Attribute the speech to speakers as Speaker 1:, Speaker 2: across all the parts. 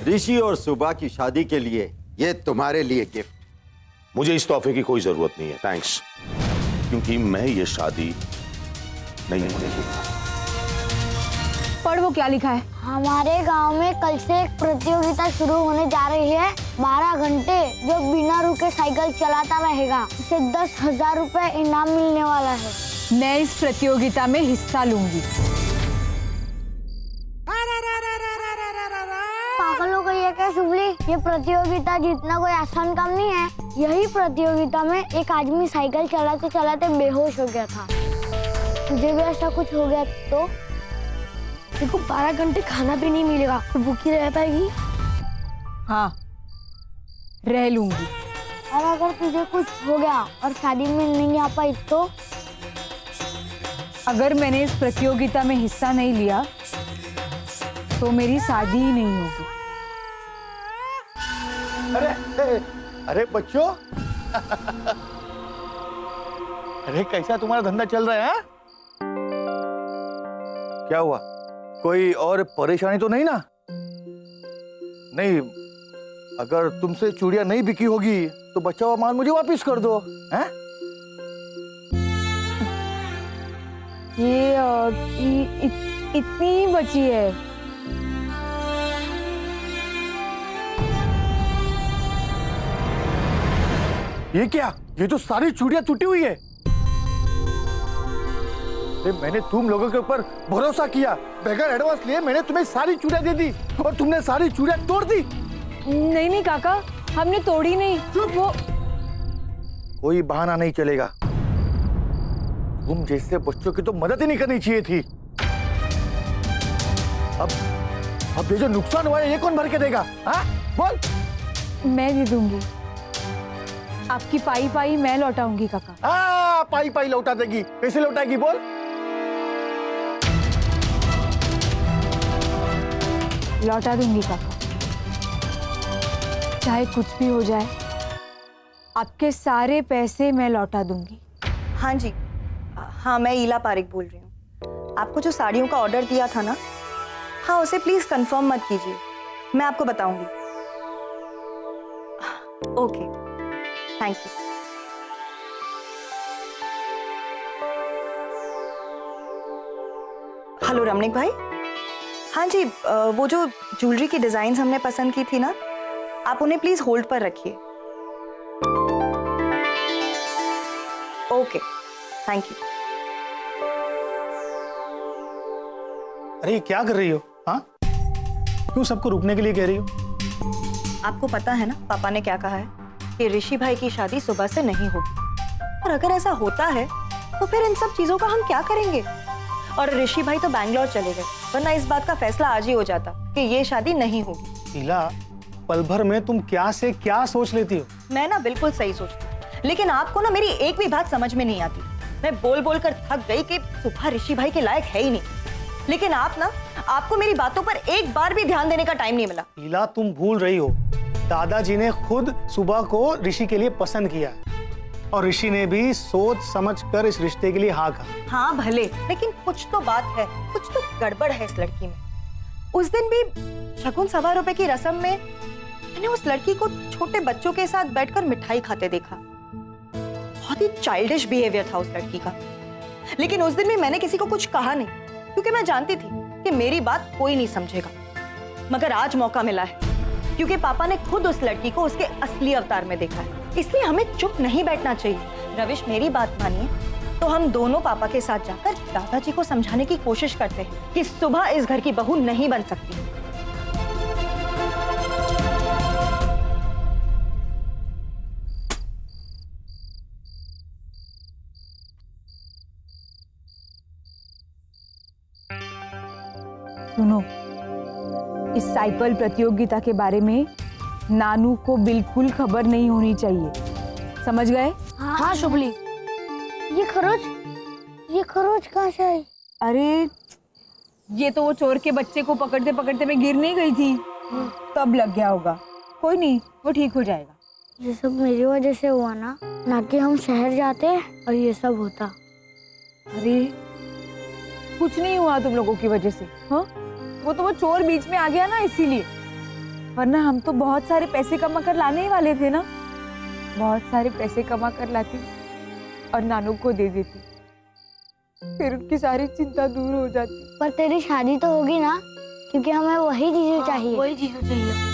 Speaker 1: ऋषि और सुबह की शादी के लिए ये तुम्हारे लिए गिफ्ट।
Speaker 2: मुझे इस तोहफे की कोई जरूरत नहीं है, थैंक्स, क्योंकि मैं ये शादी नहीं होने दूंगा।
Speaker 3: पढ़, वो क्या लिखा है?
Speaker 4: हमारे गांव में कल से एक प्रतियोगिता शुरू होने जा रही है। 12 घंटे जो बिना रुके साइकिल चलाता रहेगा उसे 10,000 रुपए इनाम मिलने वाला है।
Speaker 3: मैं इस प्रतियोगिता में हिस्सा लूंगी।
Speaker 4: पागल हो गई है क्या शुभली? ये प्रतियोगिता जीतना कोई आसान काम नहीं है। यही प्रतियोगिता में एक आदमी साइकिल चलाते चलाते बेहोश हो गया था। तुझे भी ऐसा कुछ हो गया तो? देखो 12 घंटे खाना भी नहीं मिलेगा तो भूखी रह पाएगी?
Speaker 3: हाँ, रह लूंगी।
Speaker 4: और अगर तुझे कुछ हो गया और शादी में नहीं आ पाई तो?
Speaker 3: अगर मैंने इस प्रतियोगिता में हिस्सा नहीं लिया तो मेरी शादी ही नहीं होगी।
Speaker 5: अरे बच्चों अरे कैसा तुम्हारा धंधा चल रहा है? क्या हुआ, कोई और परेशानी तो नहीं ना? नहीं, अगर तुमसे चूड़ियां नहीं बिकी होगी तो बचा हुआ माल मुझे वापस कर दो। हैं?
Speaker 3: ये इतनी ही बची है।
Speaker 5: ये क्या? ये तो सारी चूड़ियां टूटी हुई है। मैंने तुम लोगों के ऊपर भरोसा किया, बगैर एडवांस लिए मैंने तुम्हें सारी चूड़ियां दे दी और तुमने सारी चूड़ियां तोड़ दी।
Speaker 3: नहीं काका, हमने तोड़ी नहीं। वो
Speaker 5: कोई बहाना नहीं चलेगा। तुम जैसे बच्चों की तो मदद ही नहीं करनी चाहिए थी। अब ये जो नुकसान हुआ है ये कौन भर के देगा? हाँ बोल।
Speaker 3: मैं दे दूंगी, आपकी पाई पाई मैं लौटाऊंगी काका।
Speaker 5: हाँ, पाई पाई लौटा देगी। कैसे लौटाएगी बोल?
Speaker 3: लौटा दूंगी काका, चाहे कुछ भी हो जाए, आपके सारे पैसे मैं लौटा दूंगी।
Speaker 6: हाँ जी, हाँ मैं ईला पारिक बोल रही हूँ। आपको जो साड़ियों का ऑर्डर दिया था ना, हाँ उसे प्लीज कंफर्म मत कीजिए, मैं आपको बताऊंगी। Okay, thank you. Hello Ramnik भाई। हाँ जी, वो जो ज्वेलरी की डिजाइन हमने पसंद की थी ना, आप उन्हें प्लीज होल्ड पर रखिए। Okay, thank you.
Speaker 7: अरे क्या कर रही हो? हाँ, क्यों सबको रुकने के लिए कह रही हो?
Speaker 6: आपको पता है ना पापा ने क्या कहा है कि ऋषि भाई की शादी सुबह से नहीं होगी, और अगर ऐसा होता है तो फिर इन सब चीजों का हम क्या करेंगे? और ऋषि भाई तो बैंगलोर चले गए, वरना इस बात का फैसला आज ही हो जाता कि ये शादी नहीं होगी।
Speaker 7: ईला, पल भर में तुम क्या से क्या सोच लेती हो?
Speaker 6: मैं ना बिल्कुल सही सोचती हूँ, लेकिन आपको ना मेरी एक भी बात समझ में नहीं आती। मैं बोल बोल कर थक गई कि सुबह ऋषि भाई के लायक है ही नहीं, लेकिन आपको मेरी बातों पर एक बार भी ध्यान देने का टाइम नहीं मिला।
Speaker 7: ईला, तुम भूल रही हो, दादाजी ने खुद सुबह को ऋषि के लिए पसंद किया और ऋषि ने भी सोच समझ कर इस रिश्ते के लिए हाँ कहा।
Speaker 6: हाँ भले, लेकिन कुछ तो बात है, कुछ तो गड़बड़ है इस लड़की में। उस दिन भी शगुन 1.25 रुपए की रस्म में मैंने उस लड़की को छोटे बच्चों के साथ बैठकर मिठाई खाते देखा। बहुत ही चाइल्डिश बिहेवियर था उस लड़की का, लेकिन उस दिन भी मैंने किसी को कुछ कहा नहीं, क्योंकि मैं जानती थी कि मेरी बात कोई नहीं समझेगा। मगर आज मौका मिला है, क्योंकि पापा ने खुद उस लड़की को उसके असली अवतार में देखा है, इसलिए हमें चुप नहीं बैठना चाहिए। रविश, मेरी बात मानिए तो हम दोनों पापा के साथ जाकर दादाजी को समझाने की कोशिश करते हैं कि सुबह इस घर की बहू नहीं बन सकती।
Speaker 3: सुनो, इस साइकिल प्रतियोगिता के बारे में नानू को बिल्कुल खबर नहीं होनी चाहिए, समझ गए?
Speaker 4: हाँ शुभली। ये खरोच कहाँ से आई?
Speaker 3: अरे ये तो वो चोर के बच्चे को पकड़ते पकड़ते मैं गिर नहीं गई थी, तब लग गया होगा। कोई नहीं, वो ठीक हो जाएगा।
Speaker 4: ये सब मेरी वजह से हुआ ना कि हम शहर जाते और ये सब होता।
Speaker 3: अरे कुछ नहीं हुआ तुम लोगों की वजह से। हाँ, वो तो वो चोर बीच में आ गया ना, इसीलिए। वरना हम तो बहुत सारे पैसे कमा कर लाने ही वाले थे ना। बहुत सारे पैसे कमा कर लाती और नानू को दे देती, फिर उनकी सारी चिंता दूर हो जाती।
Speaker 4: पर तेरी शादी तो होगी ना, क्योंकि हमें वही जीजू चाहिए।
Speaker 6: वही जीजू चाहिए।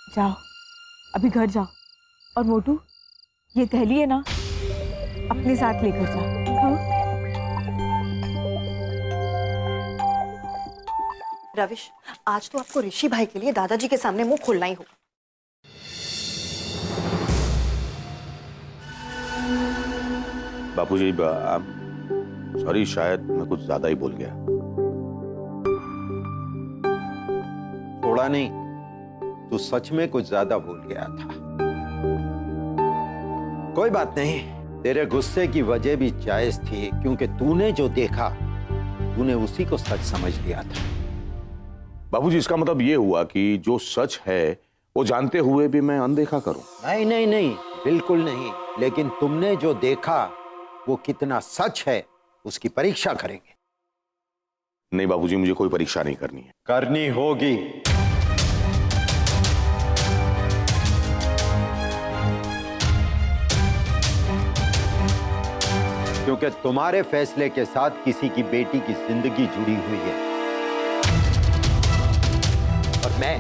Speaker 3: जाओ, अभी घर जाओ। और मोटू, ये थैली है ना, अपने साथ लेकर जाओ। हाँ?
Speaker 6: रविश, आज तो आपको ऋषि भाई के लिए दादाजी के सामने मुंह खोलना ही होगा।
Speaker 2: बापूजी, सॉरी, शायद मैं कुछ ज्यादा ही बोल गया।
Speaker 1: थोड़ा नहीं, तू सच में कुछ ज्यादा बोल गया था। कोई बात नहीं, तेरे गुस्से की वजह भी जायज थी, क्योंकि तूने जो देखा तूने उसी को सच समझ लिया था।
Speaker 2: बाबूजी, इसका मतलब ये हुआ कि जो सच है वो जानते हुए भी मैं अनदेखा करूं?
Speaker 1: नहीं नहीं नहीं, बिल्कुल नहीं। लेकिन तुमने जो देखा वो कितना सच है उसकी परीक्षा करेंगे।
Speaker 2: नहीं बाबूजी, मुझे कोई परीक्षा नहीं करनी है।
Speaker 1: करनी होगी। क्योंकि तुम्हारे फैसले के साथ किसी की बेटी की जिंदगी जुड़ी हुई है। और मैं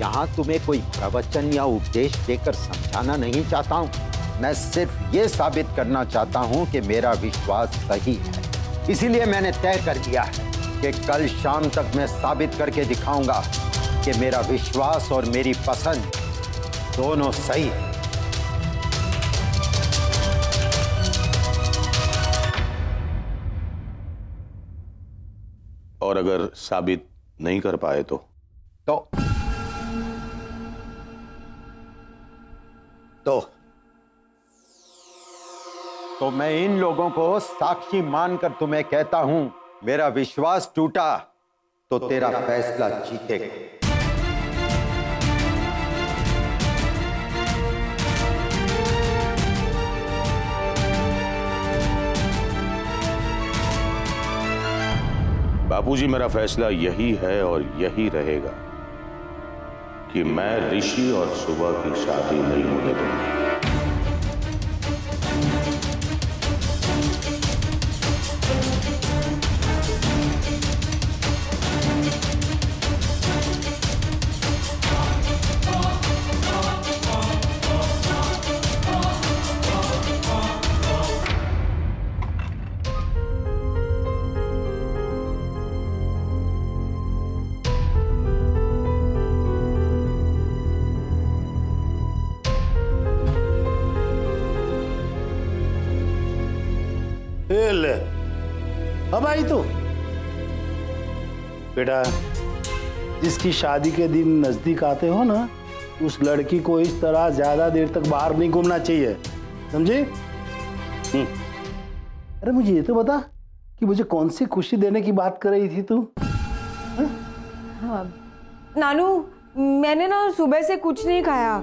Speaker 1: यहां तुम्हें कोई प्रवचन या उपदेश देकर समझाना नहीं चाहता हूं। मैं सिर्फ ये साबित करना चाहता हूं कि मेरा विश्वास सही है। इसीलिए मैंने तय कर लिया है कि कल शाम तक मैं साबित करके दिखाऊंगा कि मेरा विश्वास और मेरी पसंद दोनों सही है।
Speaker 2: और अगर साबित नहीं कर पाए तो
Speaker 1: मैं इन लोगों को साक्षी मानकर तुम्हें कहता हूं, मेरा विश्वास टूटा तो तेरा फैसला जीतेगा।
Speaker 2: बापूजी, मेरा फैसला यही है और यही रहेगा कि मैं ऋषि और सुबह की शादी नहीं होने दूंगा।
Speaker 7: ले, अब आई तू। बेटा, जिसकी शादी के दिन नजदीक आते हो ना, उस लड़की को इस तरह ज्यादा देर तक बाहर नहीं घूमना चाहिए, समझे? अरे मुझे ये तो बता कि मुझे कौन सी खुशी देने की बात कर रही थी तू?
Speaker 3: हाँ, नानू, मैंने ना सुबह से कुछ नहीं खाया,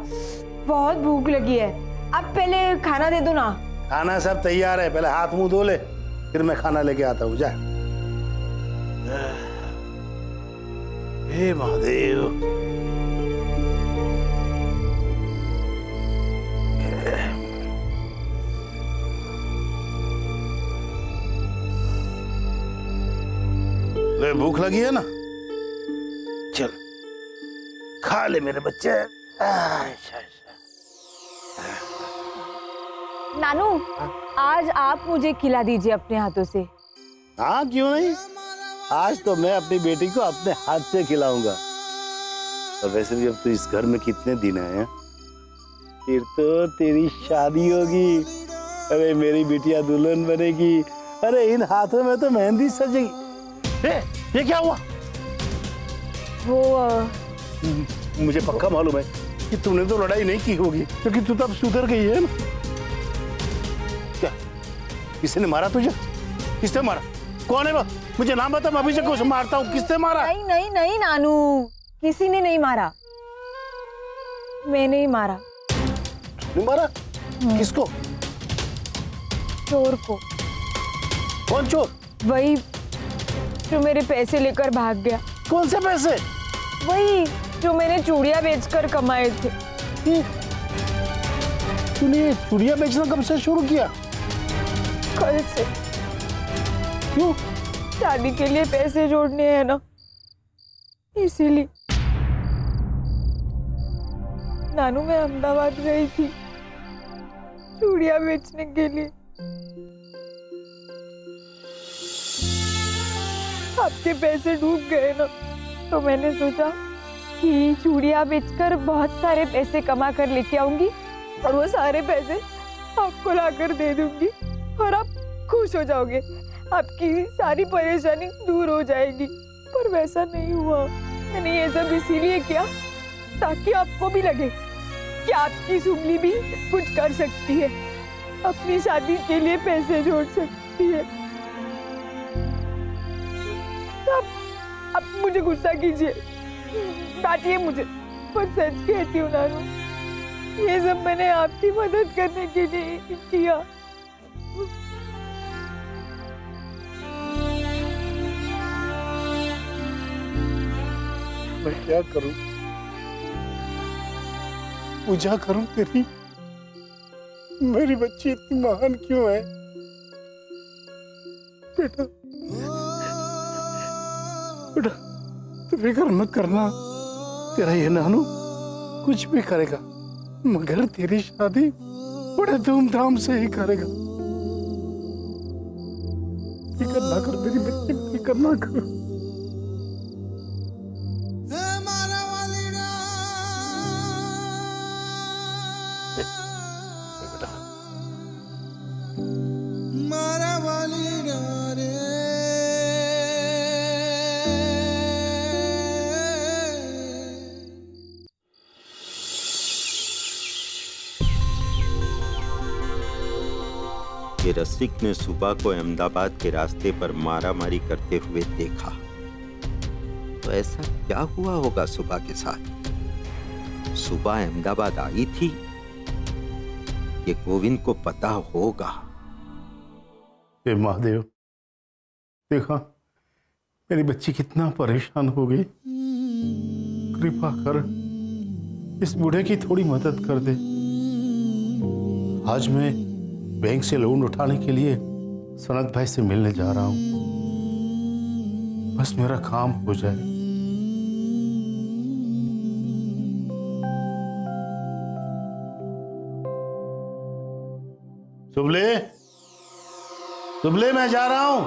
Speaker 3: बहुत भूख लगी है। अब पहले खाना दे दो ना।
Speaker 7: खाना सब तैयार है, पहले हाथ मुंह धो ले, फिर मैं खाना लेके आता हूँ। जा। हे महादेव। ले, भूख लगी है ना? चल खा ले मेरे बच्चे।
Speaker 3: नानू, आज आप मुझे खिला दीजिए अपने हाथों से।
Speaker 7: हाँ, क्यों नहीं? आज तो मैं अपनी बेटी को अपने हाथ से खिलाऊंगा। और वैसे भी अब तो इस घर में कितने दिन हैं, फिर तो तेरी शादी होगी। अरे मेरी बिटिया दुल्हन बनेगी। अरे इन हाथों में तो मेहंदी सजेगी। ये क्या हुआ?
Speaker 3: वो
Speaker 7: मुझे पक्का मालूम है कि तूने तो लड़ाई नहीं की होगी, क्योंकि तू तब सुधर गई है ना। क्या किसी ने मारा तुझे? किसने मारा? कौन है वो? मुझे नाम बता, मैं अभिषेक को मारता हूँ। किसने मारा?
Speaker 3: नहीं नहीं नहीं नानू, किसी ने नहीं मारा, मैंने ही मारा।
Speaker 7: नहीं मारा? किसको?
Speaker 3: चोर को।
Speaker 7: कौन चोर?
Speaker 3: वही जो मेरे पैसे लेकर भाग गया।
Speaker 7: कौन से पैसे?
Speaker 3: वही जो मैंने चूड़ियां बेचकर कमाए थे।
Speaker 7: तूने चूड़ियां बेचना कब से शुरू किया?
Speaker 3: कल से।
Speaker 7: क्यों?
Speaker 3: शादी के लिए पैसे जोड़ने हैं ना, इसीलिए। नानू, मैं अहमदाबाद गई थी चूड़ियां बेचने के लिए। आपके पैसे डूब गए ना, तो मैंने सोचा कि चूड़ियां बेचकर बहुत सारे पैसे कमा कर लेके आऊंगी और वो सारे पैसे आपको लाकर दे दूंगी और आप खुश हो जाओगे, आपकी सारी परेशानी दूर हो जाएगी। पर वैसा नहीं हुआ। मैंने ये सब इसीलिए किया ताकि आपको भी लगे कि आपकी सुमली भी कुछ कर सकती है, अपनी शादी के लिए पैसे जोड़ सकती है। अब मुझे गुस्सा कीजिए, डांटिए मुझे, पर सच कहती हूँ नानू, ये सब मैंने आपकी मदद करने के लिए किया।
Speaker 7: मैं क्या करूं? पूजा करूं तेरी? मेरी बच्ची इतनी महान क्यों है? बेटा, बेटा तू फिक्र मत करना, तेरा ये नानू कुछ भी करेगा, मगर तेरी शादी बड़े धूमधाम से ही करेगा। फिक्र ना कर मेरी बच्ची, फिक्र ना कर।
Speaker 1: कि रसिक ने सुबह को अहमदाबाद के रास्ते पर मारामारी करते हुए देखा, तो ऐसा क्या हुआ होगा सुबह के साथ? सुबह अहमदाबाद आई थी, ये गोविंद को पता होगा।
Speaker 7: हे महादेव, देखा मेरी बच्ची कितना परेशान हो गई। कृपा कर इस बूढ़े की थोड़ी मदद कर दे। आज मैं बैंक से लोन उठाने के लिए सनत भाई से मिलने जा रहा हूं। बस मेरा काम हो जाए। सुबले, सुबले मैं जा रहा हूं।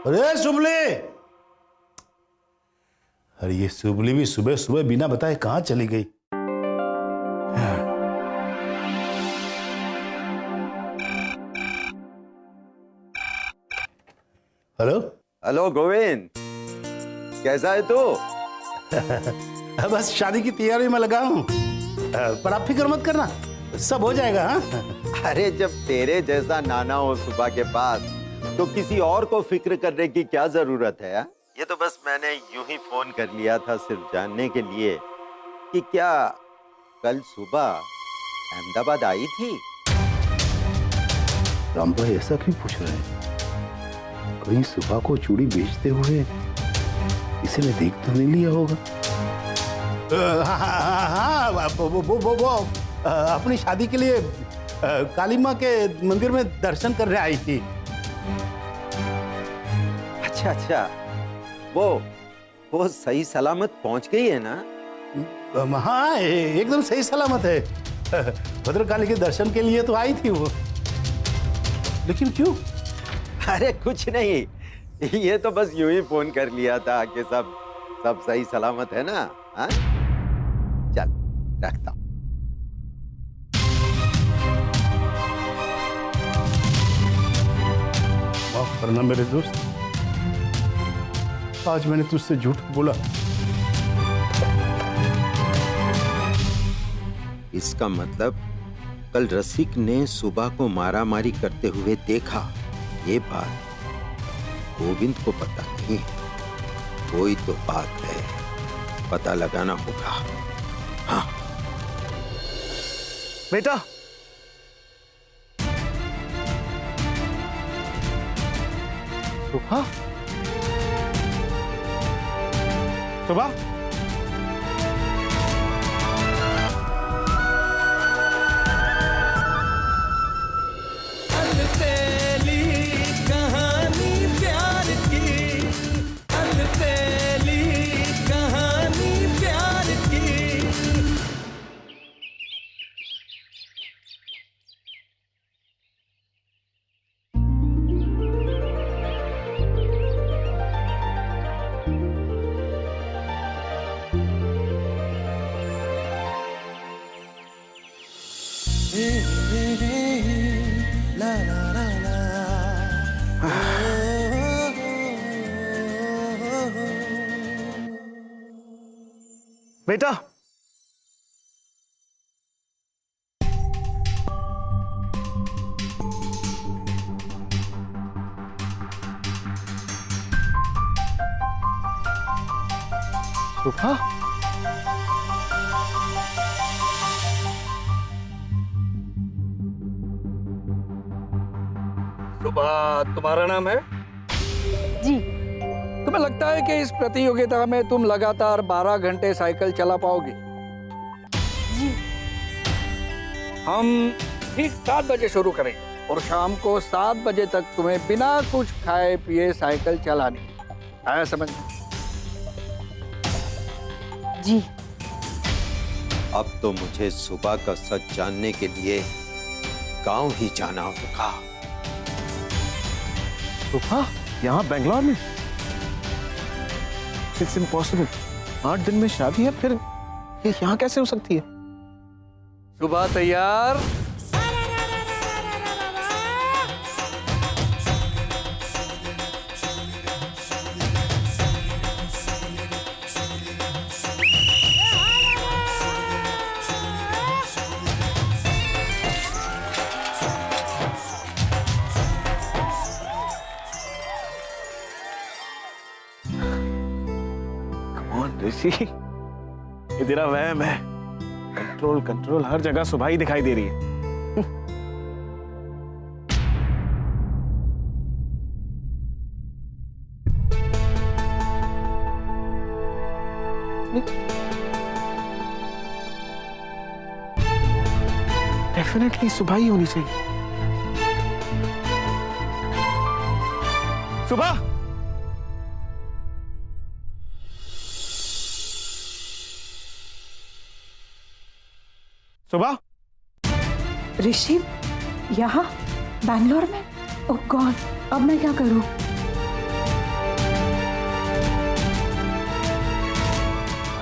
Speaker 7: अरे सुबले! अरे ये सुबली भी सुबह सुबह बिना बताए कहां चली गई? हेलो
Speaker 1: हेलो गोविंद, कैसा है तू?
Speaker 7: बस शादी की तैयारी में लगा हूं, पर आप फिक्र मत करना, सब हो जाएगा। हाँ?
Speaker 1: अरे जब तेरे जैसा नाना हो सुबह के पास, तो किसी और को फिक्र करने की क्या जरूरत है? ये तो बस मैंने यूं ही फोन कर लिया था सिर्फ जानने के लिए कि क्या कल सुबह अहमदाबाद आई थी?
Speaker 7: राम भाई ऐसा क्यों पूछ रहे हैं? कहीं सुबह को चूड़ी बेचते हुए किसी ने देख तो नहीं लिया होगा? हाँ, वो अपनी शादी के लिए काली माँ के मंदिर में दर्शन करने आई थी।
Speaker 1: अच्छा अच्छा, वो सही सलामत पहुंच गई है ना?
Speaker 7: हाँ, एकदम सही सलामत है। भद्रकाली के दर्शन के लिए तो आई थी वो। लेकिन क्यों?
Speaker 1: अरे कुछ नहीं, ये तो बस यूं ही फोन कर लिया था कि सब सही सलामत है ना। हाँ, चल रखता हूं।
Speaker 7: माफ करना मेरे दोस्त, आज मैंने तुझसे झूठ बोला।
Speaker 1: इसका मतलब कल रसिक ने सुबह को मारामारी करते हुए देखा, ये बात गोविंद को पता नहीं है। कोई तो बात है, पता लगाना होगा। हाँ
Speaker 5: बेटा, सुबह सुबह बेटा, सुबह
Speaker 8: सुबह तुम्हारा नाम है?
Speaker 3: जी।
Speaker 8: तुम्हें लगता है कि इस प्रतियोगिता में तुम लगातार 12 घंटे साइकिल चला पाओगे?
Speaker 3: जी।
Speaker 8: हम ठीक 7 बजे शुरू करेंगे और शाम को 7 बजे तक तुम्हें बिना कुछ खाए पिए साइकिल चलानी। आया समझ?
Speaker 3: जी।
Speaker 1: अब तो मुझे सुबह का सच जानने के लिए गांव ही जाना होगा।
Speaker 5: सुबह यहाँ बेंगलोर में? It's impossible. 8 दिन में शादी है, फिर ये यहाँ कैसे हो सकती है?
Speaker 8: सुबह तैयार?
Speaker 5: ऋषि, ये तेरा वहम है। कंट्रोल कंट्रोल, हर जगह सुबह ही दिखाई दे रही है। डेफिनेटली सुबह ही होनी चाहिए। सुबह, सुबह,
Speaker 3: ऋषि यहाँ बैंगलोर में? ओह गॉड, अब मैं क्या करूँ?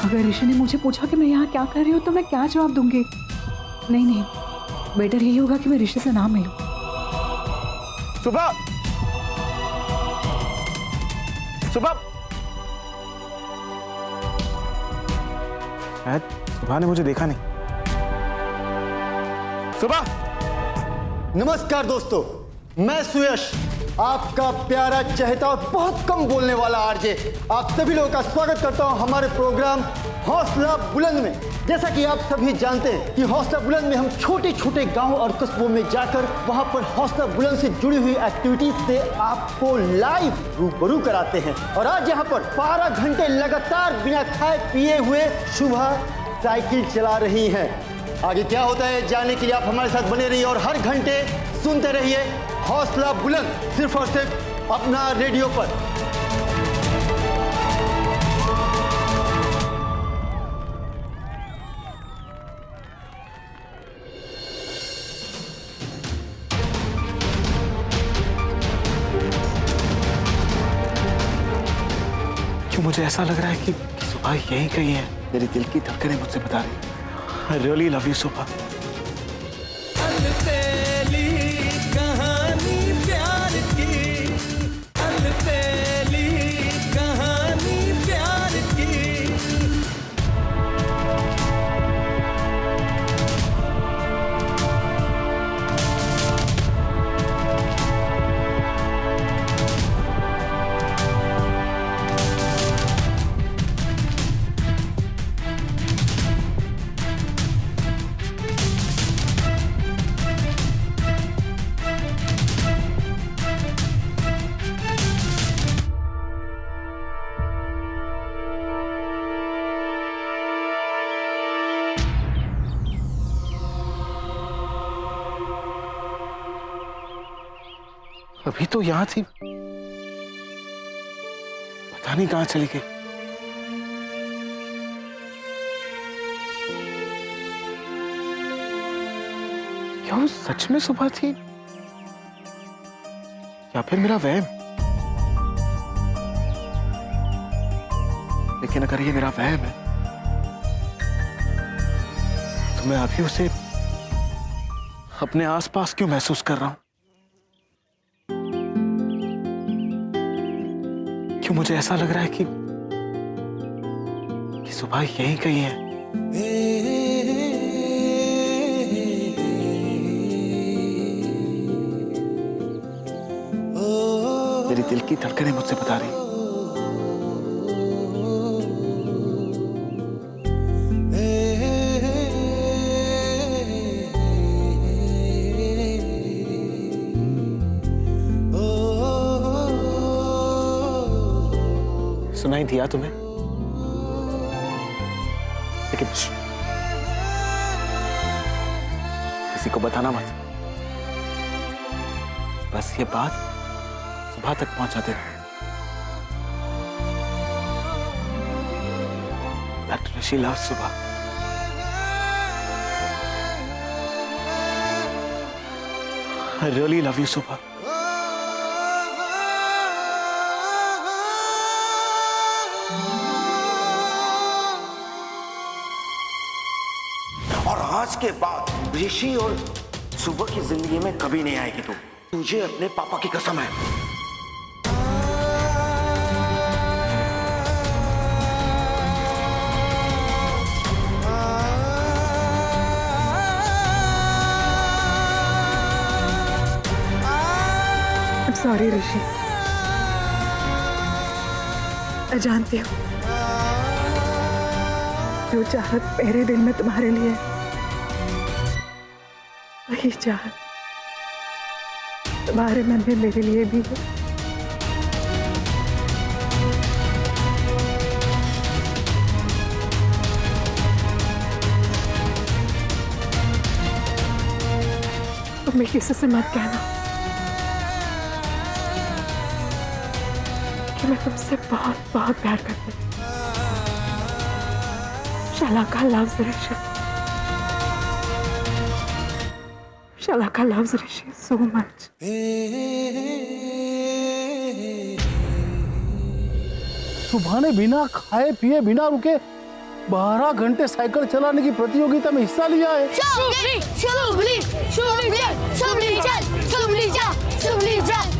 Speaker 3: अगर ऋषि ने मुझे पूछा कि मैं यहाँ क्या कर रही हूँ तो मैं क्या जवाब दूंगी? नहीं नहीं, बेटर यही होगा कि मैं ऋषि से ना मिलूं।
Speaker 5: सुबह, सुबह, शायद सुबह ने मुझे देखा नहीं। सुबह,
Speaker 7: नमस्कार दोस्तों, मैं सुयश, आपका प्यारा चहेता और बहुत कम बोलने वाला आरजे। आप सभी लोगों का स्वागत करता हूं हमारे प्रोग्राम हौसला बुलंद में। जैसा कि आप सभी जानते हैं कि हौसला बुलंद में हम छोटे छोटे गांव और कस्बों में जाकर वहां पर हौसला बुलंद से जुड़ी हुई एक्टिविटीज से आपको लाइव रूबरू कराते हैं। और आज यहाँ पर 12 घंटे लगातार बिना खाए पिए हुए सुबह साइकिल चला रही हैं। आगे क्या होता है जानने के लिए आप हमारे साथ बने रहिए और हर घंटे सुनते रहिए हौसला बुलंद, सिर्फ और सिर्फ अपना रेडियो पर।
Speaker 5: क्यों मुझे ऐसा लग रहा है कि सुबह यहीं कहीं है। मेरी दिल की धड़कनें मुझसे बता रही। I really love you, सुबह।
Speaker 9: अभी तो यहां थी, पता नहीं कहां चली गई। क्या वो सच में सुबह थी या फिर मेरा वहम? लेकिन अगर ये मेरा वहम है तो मैं अभी उसे अपने आसपास क्यों महसूस कर रहा हूं? क्यों मुझे ऐसा लग रहा है कि सुबह यहीं कहीं है? मेरी दिल की धड़कनें मुझसे बता रही। सुनाई दिया तुम्हें? लेकिन किसी को बताना मत। बस ये बात सुबह तक पहुंचा देना। That Rishi loves Subha. I really love you, Subha.
Speaker 10: और आज के बाद ऋषि और सुबह की जिंदगी में कभी नहीं आएगी तू। तुझे अपने पापा की कसम है।
Speaker 3: सॉरी ऋषि, मैं जानती हूँ जो चाहत मेरे दिल में तुम्हारे लिए है, वही चाहत तुम्हारे मन में मेरे लिए भी है। तुम्हें किसी से मत कहना कि मैं तुमसे बहुत बहुत प्यार करती हूँ। Shalaka loves Rishi. Shalaka loves Rishi so much.
Speaker 5: सुबह ने बिना खाए पिए बिना रुके 12 घंटे साइकिल चलाने की प्रतियोगिता में हिस्सा लिया है।
Speaker 4: शुभली, शुभली, शुभली, शुभली, शुभली, शुभली, शुभली,